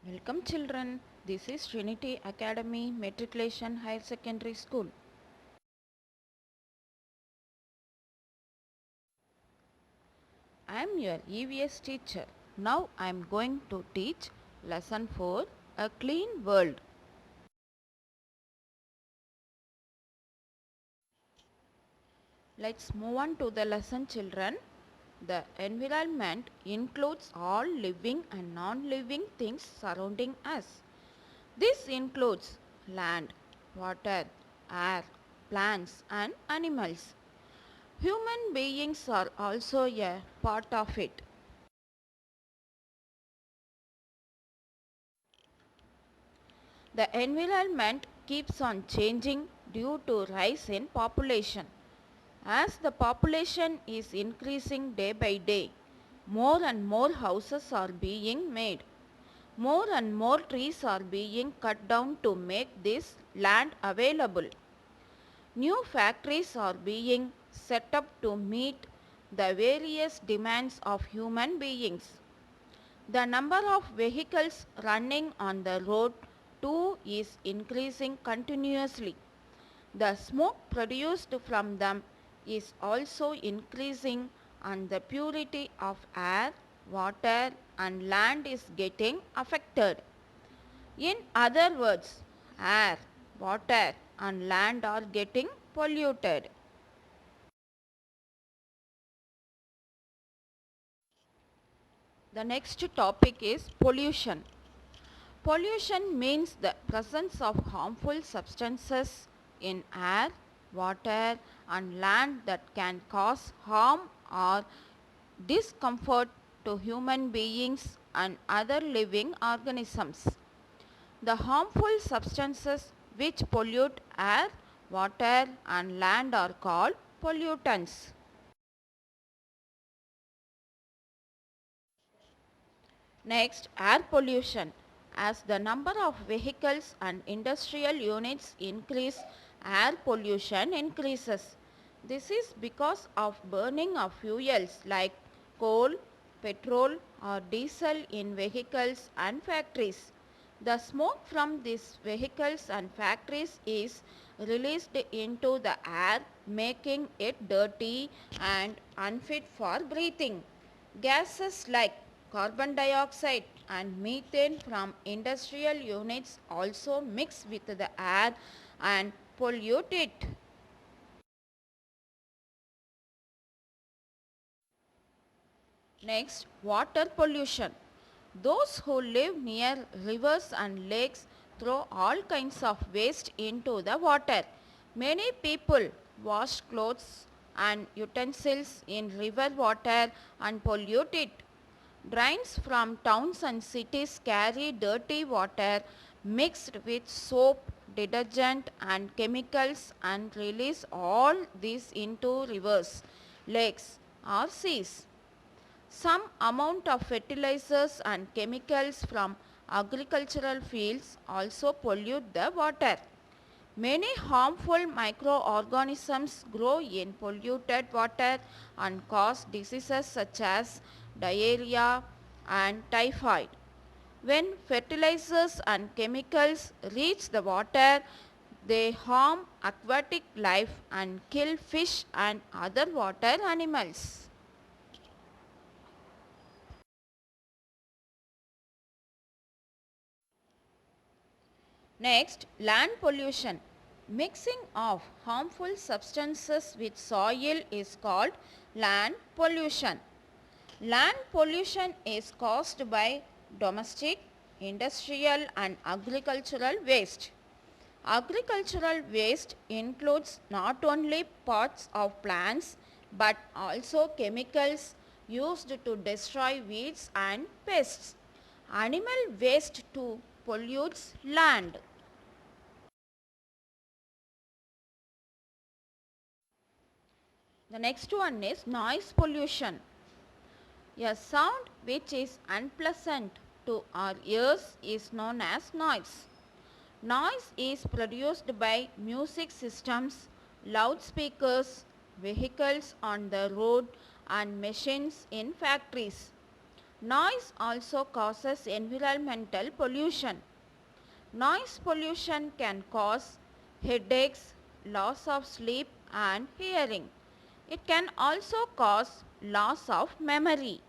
Welcome children, this is Trinity Academy Matriculation Higher Secondary School. I am your EVS teacher. Now I am going to teach lesson 4, A Clean World. Let's move on to the lesson children. The environment includes all living and non-living things surrounding us. This includes land, water, air, plants and animals. Human beings are also a part of it. The environment keeps on changing due to rise in population. As the population is increasing day by day, more and more houses are being made. More and more trees are being cut down to make this land available. New factories are being set up to meet the various demands of human beings. The number of vehicles running on the road too is increasing continuously. The smoke produced from them is also increasing and the purity of air, water and land is getting affected. In other words, air, water and land are getting polluted. The next topic is pollution. Pollution means the presence of harmful substances in air, water and land that can cause harm or discomfort to human beings and other living organisms. The harmful substances which pollute air, water and land are called pollutants. Next, air pollution. As the number of vehicles and industrial units increase, air pollution increases. This is because of burning of fuels like coal, petrol or diesel in vehicles and factories. The smoke from these vehicles and factories is released into the air, making it dirty and unfit for breathing. Gases like carbon dioxide and methane from industrial units also mix with the air and pollute it. Next, water pollution. Those who live near rivers and lakes throw all kinds of waste into the water. Many people wash clothes and utensils in river water and pollute it. Drains from towns and cities carry dirty water mixed with soap, detergent and chemicals and release all these into rivers, lakes or seas. Some amount of fertilizers and chemicals from agricultural fields also pollute the water. Many harmful microorganisms grow in polluted water and cause diseases such as diarrhea and typhoid. When fertilizers and chemicals reach the water, they harm aquatic life and kill fish and other water animals. Next, land pollution. Mixing of harmful substances with soil is called land pollution. Land pollution is caused by domestic, industrial and agricultural waste. Agricultural waste includes not only parts of plants but also chemicals used to destroy weeds and pests. Animal waste too pollutes land. The next one is noise pollution. A sound which is unpleasant to our ears is known as noise. Noise is produced by music systems, loudspeakers, vehicles on the road and machines in factories. Noise also causes environmental pollution. Noise pollution can cause headaches, loss of sleep and hearing. It can also cause loss of memory.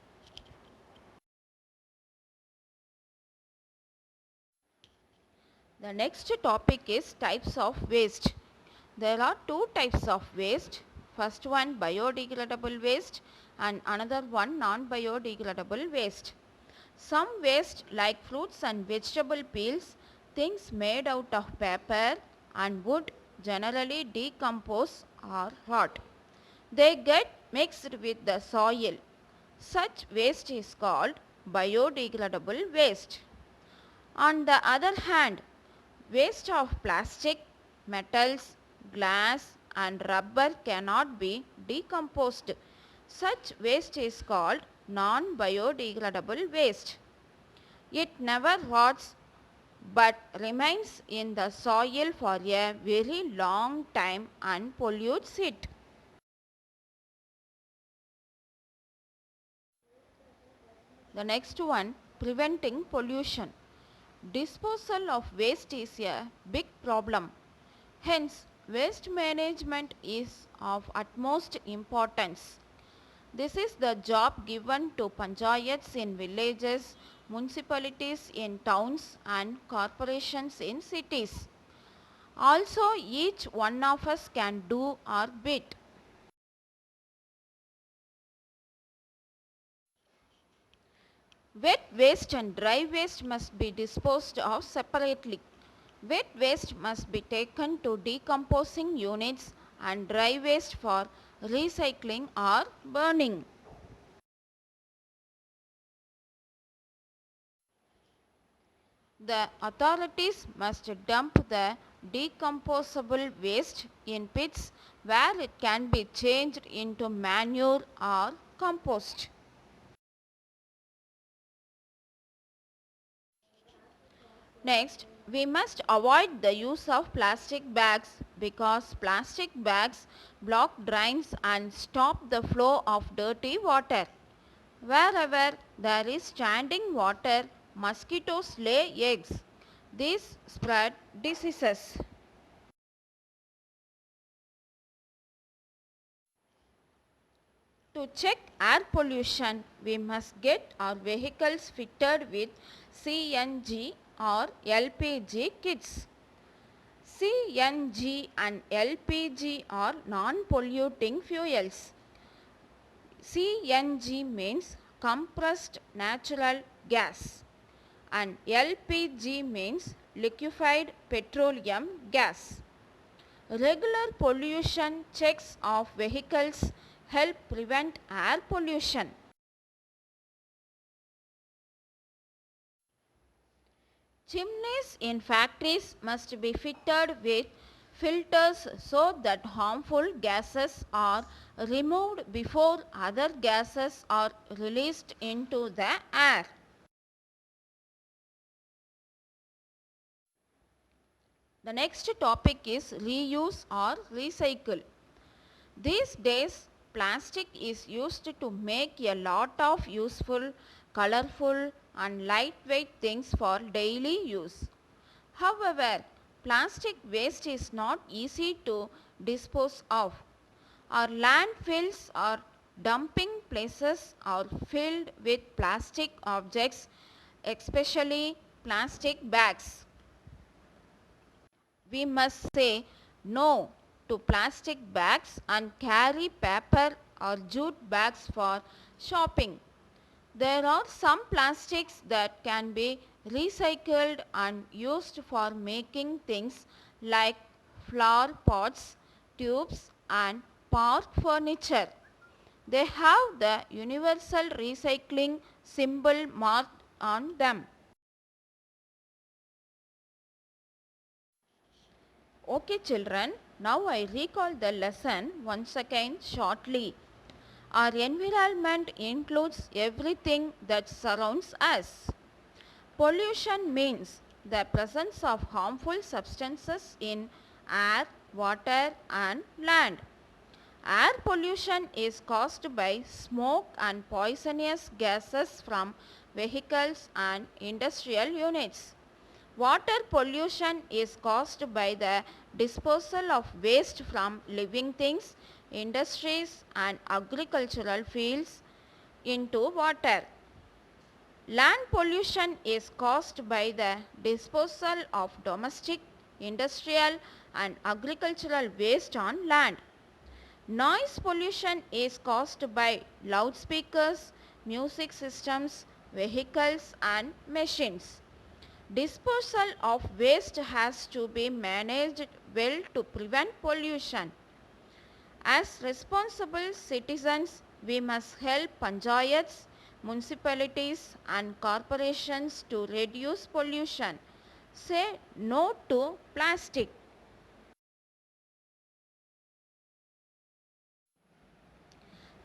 The next topic is types of waste. There are two types of waste. First one biodegradable waste and another one non-biodegradable waste. Some waste like fruits and vegetable peels, things made out of paper and wood generally decompose or rot. They get mixed with the soil. Such waste is called biodegradable waste. On the other hand, waste of plastic, metals, glass and rubber cannot be decomposed. Such waste is called non-biodegradable waste. It never rots but remains in the soil for a very long time and pollutes it. The next one, preventing pollution. Disposal of waste is a big problem. Hence, waste management is of utmost importance. This is the job given to panchayats in villages, municipalities in towns and corporations in cities. Also, each one of us can do our bit. Wet waste and dry waste must be disposed of separately. Wet waste must be taken to decomposing units and dry waste for recycling or burning. The authorities must dump the decomposable waste in pits where it can be changed into manure or compost. Next, we must avoid the use of plastic bags because plastic bags block drains and stop the flow of dirty water. Wherever there is standing water, mosquitoes lay eggs. These spread diseases. To check air pollution, we must get our vehicles fitted with CNG or LPG kits. CNG and LPG are non-polluting fuels. CNG means compressed natural gas and LPG means liquefied petroleum gas. Regular pollution checks of vehicles help prevent air pollution. Chimneys in factories must be fitted with filters so that harmful gases are removed before other gases are released into the air. The next topic is reuse or recycle. These days, plastic is used to make a lot of useful, colorful and lightweight things for daily use. However, plastic waste is not easy to dispose of. Our landfills or dumping places are filled with plastic objects, especially plastic bags. We must say no to plastic bags and carry paper or jute bags for shopping. There are some plastics that can be recycled and used for making things like flower pots, tubes and park furniture. They have the universal recycling symbol marked on them. Okay children, now I recall the lesson once again shortly. Our environment includes everything that surrounds us. Pollution means the presence of harmful substances in air, water and land. Air pollution is caused by smoke and poisonous gases from vehicles and industrial units. Water pollution is caused by the disposal of waste from living things, industries and agricultural fields into water. Land pollution is caused by the disposal of domestic, industrial and agricultural waste on land. Noise pollution is caused by loudspeakers, music systems, vehicles and machines. Disposal of waste has to be managed well to prevent pollution. As responsible citizens, we must help panchayats, municipalities and corporations to reduce pollution. Say no to plastic.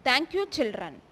Thank you, children.